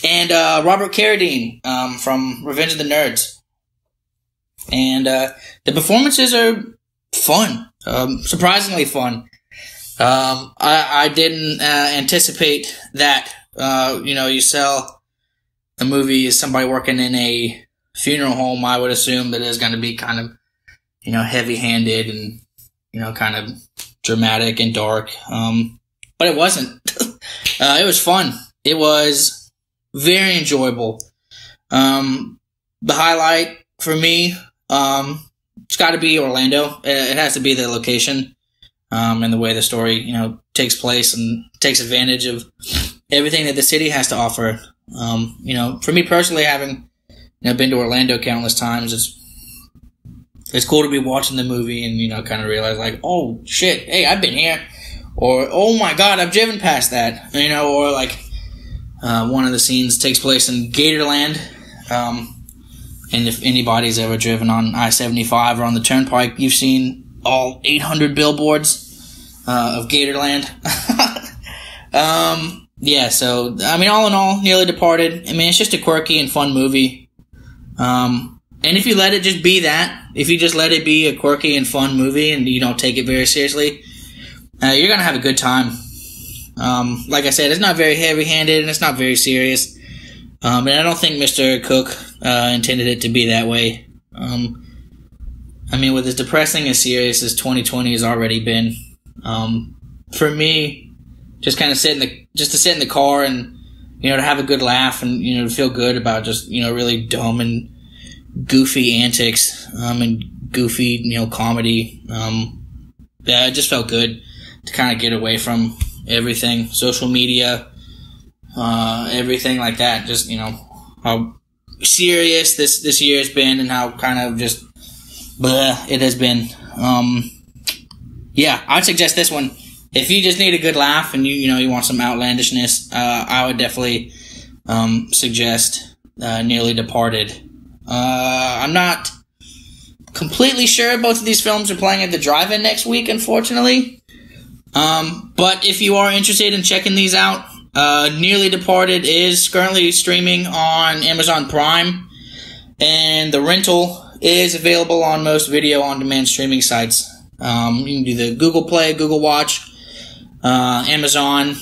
And Robert Carradine from Revenge of the Nerds. And the performances are fun, surprisingly fun. I didn't anticipate that. You sell a movie as somebody working in a funeral home. I would assume that it's going to be kind of, heavy-handed and, kind of dramatic and dark. But it wasn't. It was fun. It was very enjoyable. The highlight for me, it's got to be Orlando. It has to be the location, and the way the story, takes place and takes advantage of everything that the city has to offer. For me personally, having been to Orlando countless times, it's cool to be watching the movie and kind of realize like, oh shit, hey, I've been here. Or, oh my god, I've driven past that. Or like, one of the scenes takes place in Gatorland. And if anybody's ever driven on I-75 or on the Turnpike, you've seen all 800 billboards of Gatorland. Yeah, so, all in all, Nearly Departed. It's just a quirky and fun movie. And if you let it just be that, if you just let it be a quirky and fun movie and you don't take it very seriously, you're going to have a good time. Like I said, it's not very heavy-handed and it's not very serious. And I don't think Mr. Cook intended it to be that way. With as depressing and serious as 2020 has already been, for me, just kind of to sit in the car and to have a good laugh and to feel good about just really dumb and goofy antics and goofy comedy. It just felt good to kind of get away from everything, social media, everything like that. Just how serious this year has been and how kind of just bleh, it has been. Yeah, I'd suggest this one. If you just need a good laugh and you want some outlandishness, I would definitely suggest Nearly Departed. I'm not completely sure both of these films are playing at the drive-in next week, unfortunately. But if you are interested in checking these out, Nearly Departed is currently streaming on Amazon Prime, and the rental is available on most video-on-demand streaming sites. You can do the Google Play, Google Watch, Amazon,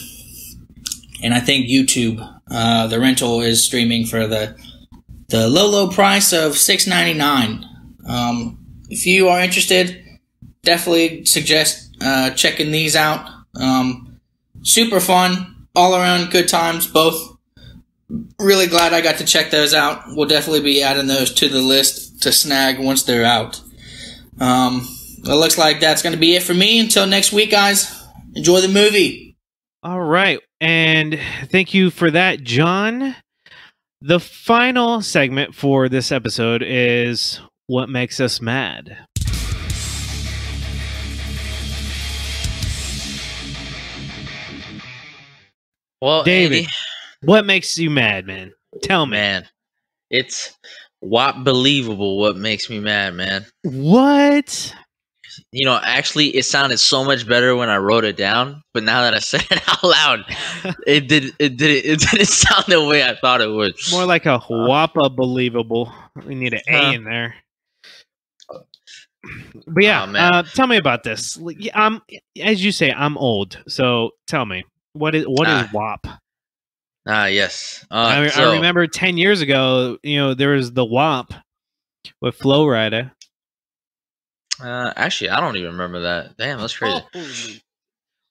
and I think YouTube. The rental is streaming for the low price of $6.99. If you are interested, definitely suggest checking these out. Super fun, all around good times, both. Really glad I got to check those out. We'll definitely be adding those to the list to snag once they're out. It looks like that's going to be it for me. Until next week, guys. Enjoy the movie. All right. And thank you for that, John. The final segment for this episode is What Makes Us Mad. Well, David, Andy, what makes you mad, man? Tell me. man, it's WAP-believable what makes me mad, man. What? Actually, it sounded so much better when I wrote it down, but now that I said it out loud, it didn't sound the way I thought it would. More like a WAP-a-believable. We need an A in there. But yeah, tell me about this. As you say, I'm old, so tell me, what is WAP? Yes. I remember 10 years ago, there was the WAP with Flo Rida. Actually, I don't even remember that. Damn, that's crazy.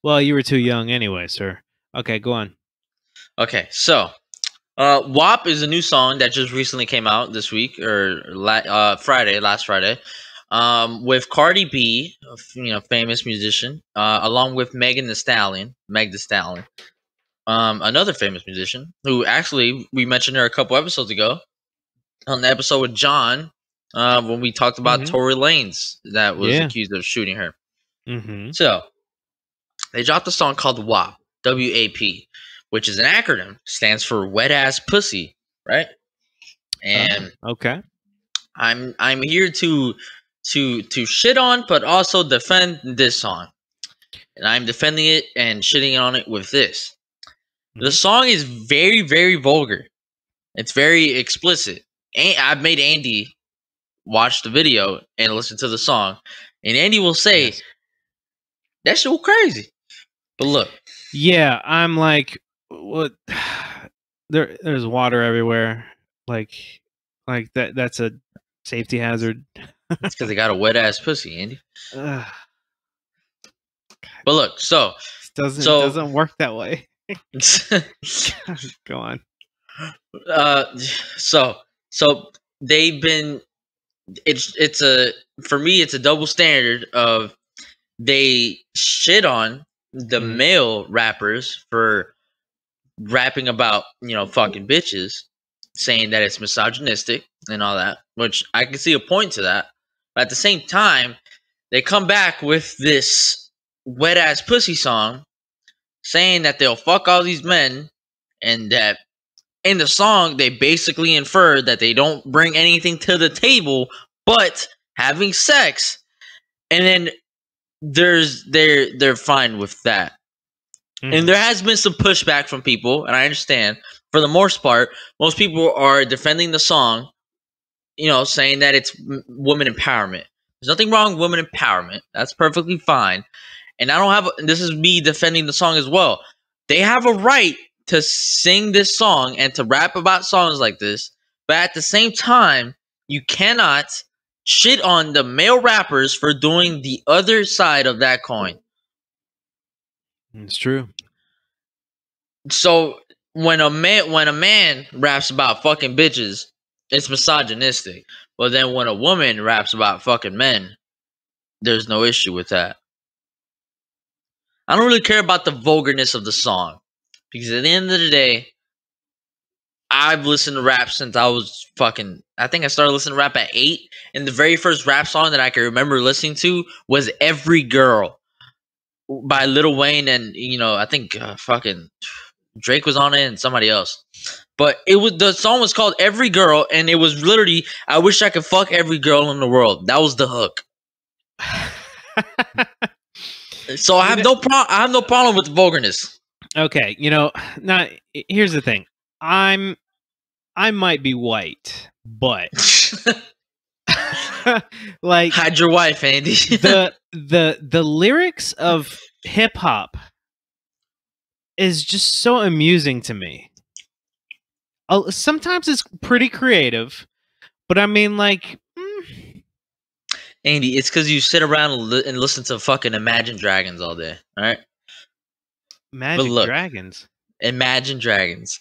Well, you were too young anyway, sir. Okay, go on. Okay, so WAP is a new song that just recently came out this week or last Friday, with Cardi B, famous musician, along with Meg Thee Stallion, another famous musician who actually we mentioned her a couple episodes ago on the episode with John. When we talked about Tory Lanez that was accused of shooting her. So, they dropped a song called WAP, W-A-P, which is an acronym, stands for Wet Ass Pussy, right? And okay, I'm here to shit on, but also defend this song. And I'm defending it and shitting on it with this. The song is very, very vulgar. It's very explicit. I've made Andy watch the video and listen to the song, and Andy will say that shit was crazy. But look, yeah, I'm like, what? There's water everywhere. Like that's a safety hazard. It's because they got a wet ass pussy, Andy. But look, so it doesn't work that way. Go on. So they've been. For me it's a double standard of they shit on the male rappers for rapping about fucking bitches, saying that it's misogynistic and all that, which I can see a point to that. But at the same time, they come back with this wet ass pussy song saying that they'll fuck all these men, and that in the song, they basically infer that they don't bring anything to the table but having sex, and then they're fine with that. And there has been some pushback from people, and I understand. For the most part, most people are defending the song, saying that it's women empowerment. There's nothing wrong with women empowerment. That's perfectly fine. And I don't have. This is me defending the song as well. They have a right to sing this song and to rap about songs like this, but at the same time, you cannot shit on the male rappers for doing the other side of that coin. It's true. So when a man raps about fucking bitches, it's misogynistic. But then when a woman raps about fucking men, there's no issue with that. I don't really care about the vulgarness of the song, because at the end of the day, I've listened to rap since I was fucking. I think I started listening to rap at 8, and the very first rap song that I can remember listening to was "Every Girl" by Lil Wayne, and I think fucking Drake was on it and somebody else. But the song was called "Every Girl," and it was literally, "I wish I could fuck every girl in the world." That was the hook. So I have no problem with the vulgarness. Okay, now here's the thing. I might be white, but like, hide your wife, Andy. the lyrics of hip hop is just so amusing to me. Sometimes it's pretty creative, but I mean, like, Andy, it's because you sit around and listen to fucking Imagine Dragons all day, all right? Dragons. Imagine Dragons.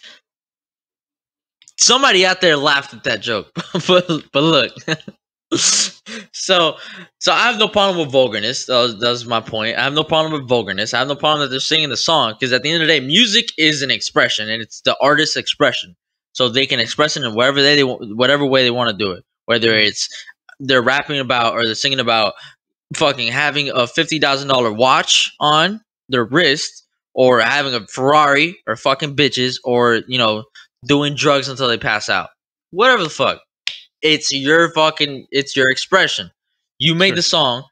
Somebody out there laughed at that joke, but look. So I have no problem with vulgarness. That was my point. I have no problem with vulgarness. I have no problem that they're singing the song, because at the end of the day, music is an expression, and it's the artist's expression. So they can express it in whatever way they want to do it. Whether it's they're rapping about or they're singing about fucking having a $50,000 watch on their wrist, or having a Ferrari, or fucking bitches, or doing drugs until they pass out. Whatever the fuck. It's your expression. You made the song,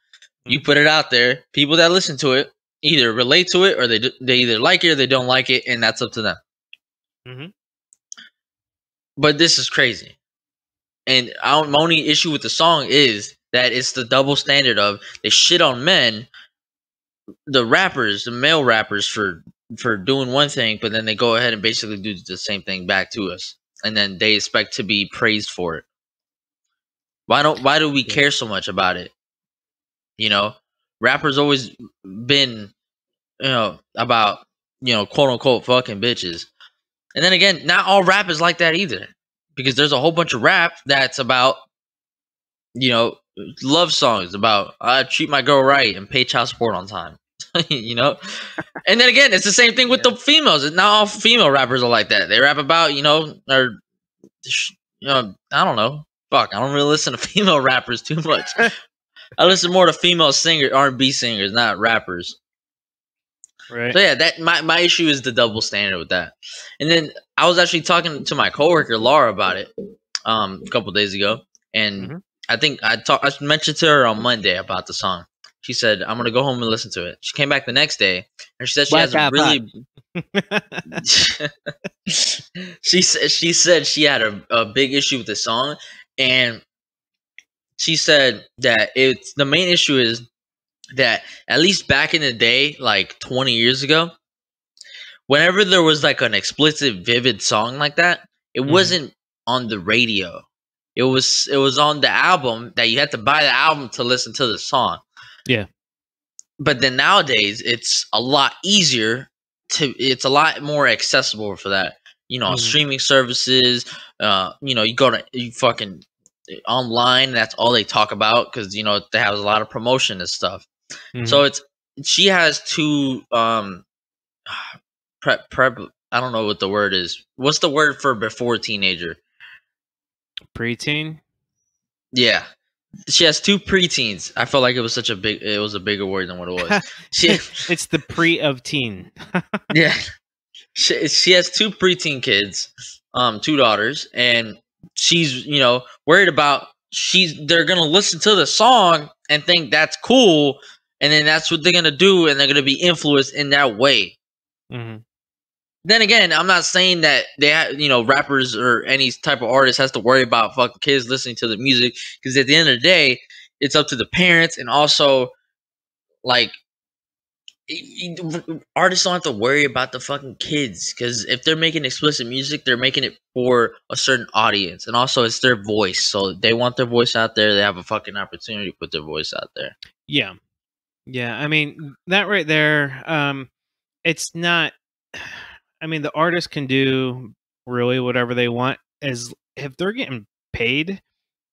you put it out there. People that listen to it either relate to it, or they either like it or they don't like it, and that's up to them. Mm-hmm. But this is crazy. And my only issue with the song is that it's the double standard of they shit on men, the male rappers, for doing one thing, but then they go ahead and basically do the same thing back to us, and then they expect to be praised for it. Why do we care so much about it? Rappers always been about quote unquote fucking bitches. And then again, not all rap is like that either, because there's a whole bunch of rap that's about love songs, about I treat my girl right and pay child support on time. And then again, it's the same thing with the females. Not all female rappers are like that. They rap about I don't know. Fuck, I don't really listen to female rappers too much. I listen more to female singers, R&B singers, not rappers. Right. So yeah, that my issue is the double standard with that. And then I was actually talking to my coworker Laura about it a couple days ago, and I think I mentioned to her on Monday about the song. She said, "I'm gonna go home and listen to it." She came back the next day, and she said she has a really. She said she had a big issue with the song, and she said that the main issue is that at least back in the day, like 20 years ago, whenever there was like an explicit, vivid song like that, it wasn't on the radio. It was on the album, that you had to buy the album to listen to the song. Yeah. But then nowadays, it's a lot easier it's a lot more accessible for that. Streaming services, you fucking online, that's all they talk about, because they have a lot of promotion and stuff. So she has two prep I don't know what the word is. What's the word for before teenager? Preteen? Yeah. She has two preteens. I felt like it was a bigger word than what it was. It's the pre of teen. Yeah. She has two preteen kids, 2 daughters, and she's, worried about they're going to listen to the song and think that's cool, and then that's what they're going to do, and they're going to be influenced in that way. Then again, I'm not saying that rappers or any type of artist has to worry about fucking kids listening to the music, because at the end of the day, it's up to the parents, and also, like, artists don't have to worry about the fucking kids, because if they're making explicit music, they're making it for a certain audience, and also it's their voice, so they want their voice out there. They have a fucking opportunity to put their voice out there. Yeah. I mean, that right there, it's not. I mean, the artist can do really whatever they want, as if they're getting paid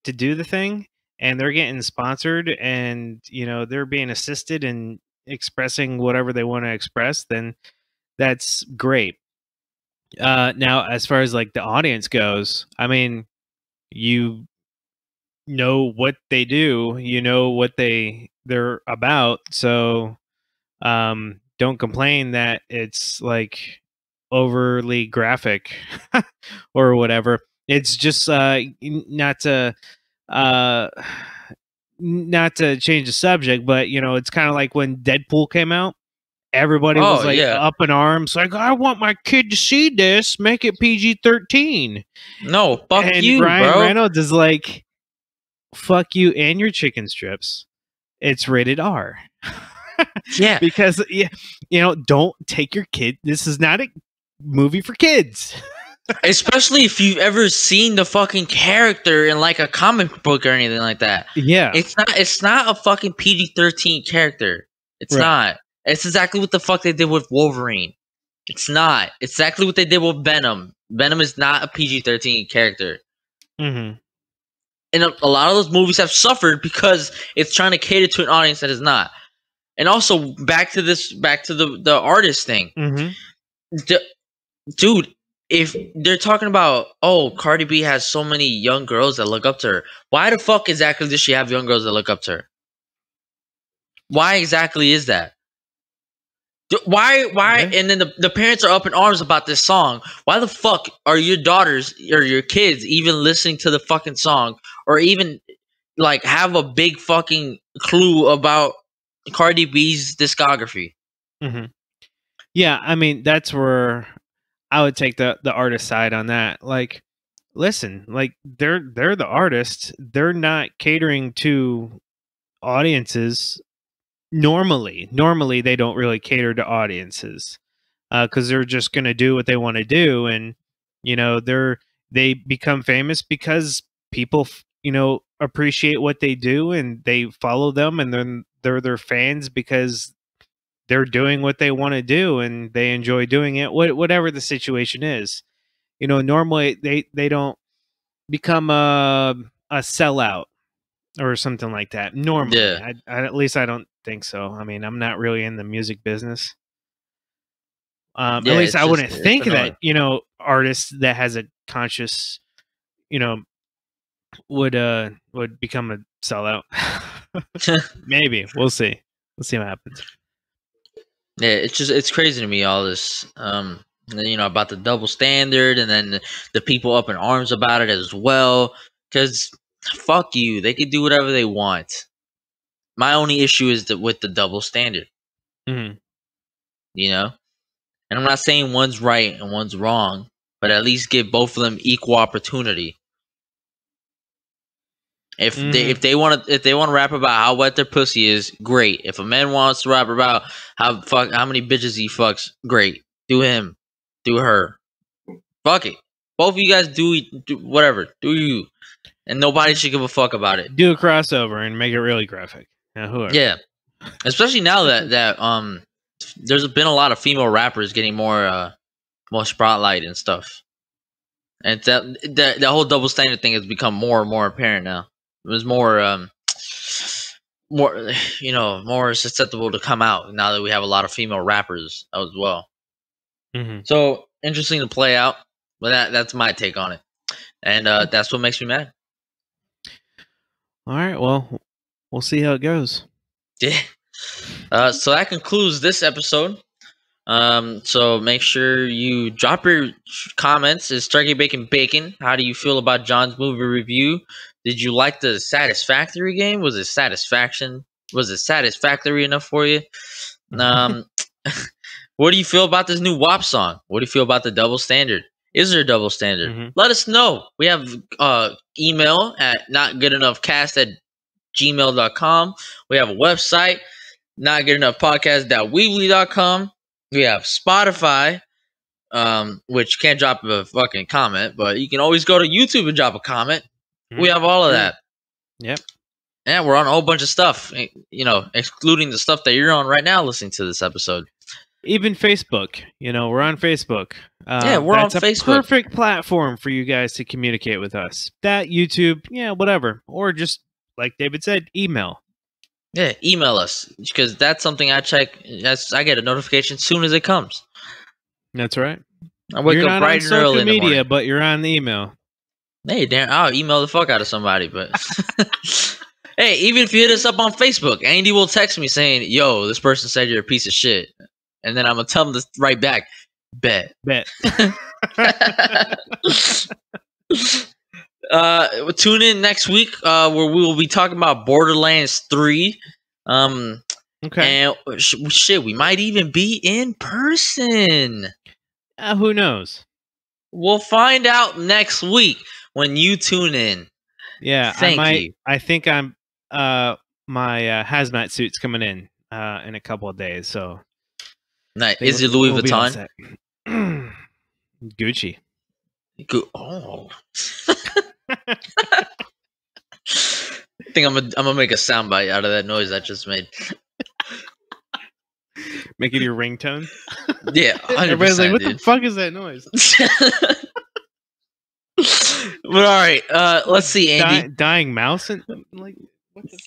to do the thing, and they're getting sponsored, and they're being assisted in expressing whatever they want to express, then that's great. Now, as far as like the audience goes, I mean, you know what they do, you know what they're about, so don't complain that it's like overly graphic or whatever. It's just uh not to change the subject, but you know, it's kind of like when Deadpool came out. Everybody Oh was like yeah. up in arms, like I want my kid to see this. Make it PG-13. No, fuck And you, Ryan bro. Reynolds is like, fuck you and your chicken strips. It's rated R. Yeah. Because you know, don't take your kid. This is not a movie for kids. Especially if you've ever seen the fucking character in like a comic book or anything like that. Yeah. It's not a fucking PG-13 character. It's Right. not. It's exactly what the fuck they did with Wolverine. It's not. It's exactly what they did with Venom. Venom is not a PG-13 character. Mm-hmm. And a lot of those movies have suffered because it's trying to cater to an audience that is not. And also back to the artist thing. Mm-hmm. Dude, if they're talking about, oh, Cardi B has so many young girls that look up to her, why the fuck exactly does she have young girls that look up to her? Why exactly is that? Why? Yeah. And then the parents are up in arms about this song. Why the fuck are your daughters or your kids even listening to the fucking song, or even like have a big fucking clue about Cardi B's discography? Mm-hmm. Yeah, I mean, that's where I would take the artist side on that. Like, listen, like they're the artists. They're not catering to audiences normally. Normally, they don't really cater to audiences because they're just going to do what they want to do, and you know they become famous because people you know appreciate what they do and they follow them, and then they're their fans because they're doing what they want to do and they enjoy doing it, whatever the situation is. You know, normally they don't become a sellout or something like that. Normally, Yeah, at least I don't think so. I mean, I'm not really in the music business. At yeah. least I wouldn't It's think annoying. that, you know, artists that has a conscious, you know, would become a sellout. Maybe we'll see. We'll see what happens. Yeah, it's crazy to me, all this you know, about the double standard, and then the people up in arms about it as well. Because fuck you, they can do whatever they want. My only issue is that with the double standard, Mm-hmm. you know. And I'm not saying one's right and one's wrong, but at least give both of them equal opportunity. If they want to rap about how wet their pussy is, great. If a man wants to rap about how many bitches he fucks, great. Do him, do her. Fuck it. Both of you guys do whatever. Do you? And nobody should give a fuck about it. Do a crossover and make it really graphic. Now, whoever. Yeah, especially now that there's been a lot of female rappers getting more spotlight and stuff, and that whole double standard thing has become more and more apparent now. It was more you know, more susceptible to come out now that we have a lot of female rappers as well. Mm-hmm. So interesting to play out, but that's my take on it, and that's what makes me mad. All right. Well, we'll see how it goes. Yeah. So that concludes this episode. So make sure you drop your comments. Is Turkey Bacon Bacon? How do you feel about John's movie review? Did you like the Satisfactory game? Was it satisfaction? Was it satisfactory enough for you? What do you feel about this new WAP song? What do you feel about the double standard? Is there a double standard? Mm-hmm. Let us know. We have email at notgoodenoughcast@gmail.com. We have a website, notgoodenoughpodcast.weebly.com. We have Spotify, which can't drop a fucking comment, but you can always go to YouTube and drop a comment. Mm-hmm. We have all of that. Yep. And we're on a whole bunch of stuff, you know, excluding the stuff that you're on right now listening to this episode. Even Facebook, you know, we're on Facebook. Yeah, we're on that's a Facebook. perfect platform for you guys to communicate with us. That, YouTube, yeah, whatever. Or just, like David said, email. Yeah, email us, because that's something I check. I get a notification as soon as it comes. That's right. I wake You're up not bright on and early social in the morning. media, but you're on the email. Hey, damn, I'll email the fuck out of somebody, but hey, even if you hit us up on Facebook, Andy will text me saying, "Yo, this person said you're a piece of shit," and then I'm gonna tell him to write back, "Bet." Tune in next week, where we will be talking about Borderlands 3. Okay. And shit, we might even be in person. Who knows? We'll find out next week when you tune in. Yeah, Thank you. I think I'm my hazmat suit's coming in a couple of days, so Nice. Is it Louis Vuitton? Gucci. Oh. I think I'm gonna make a soundbite out of that noise I just made. Make it your ringtone. Yeah, 100%, everybody's like, "What dude. the fuck is that noise?" But all right, let's see, Andy. Dying mouse and like what the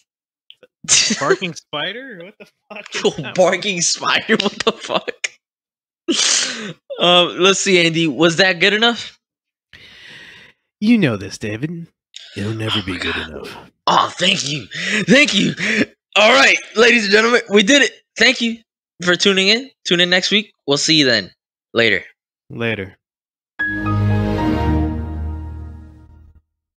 barking spider? What the fuck? Barking spider? What the fuck? Let's see, Andy. Was that good enough? You know this, David. It'll never be good enough. Oh, thank you. Thank you. All right, ladies and gentlemen, we did it. Thank you for tuning in. Tune in next week. We'll see you then. Later. Later.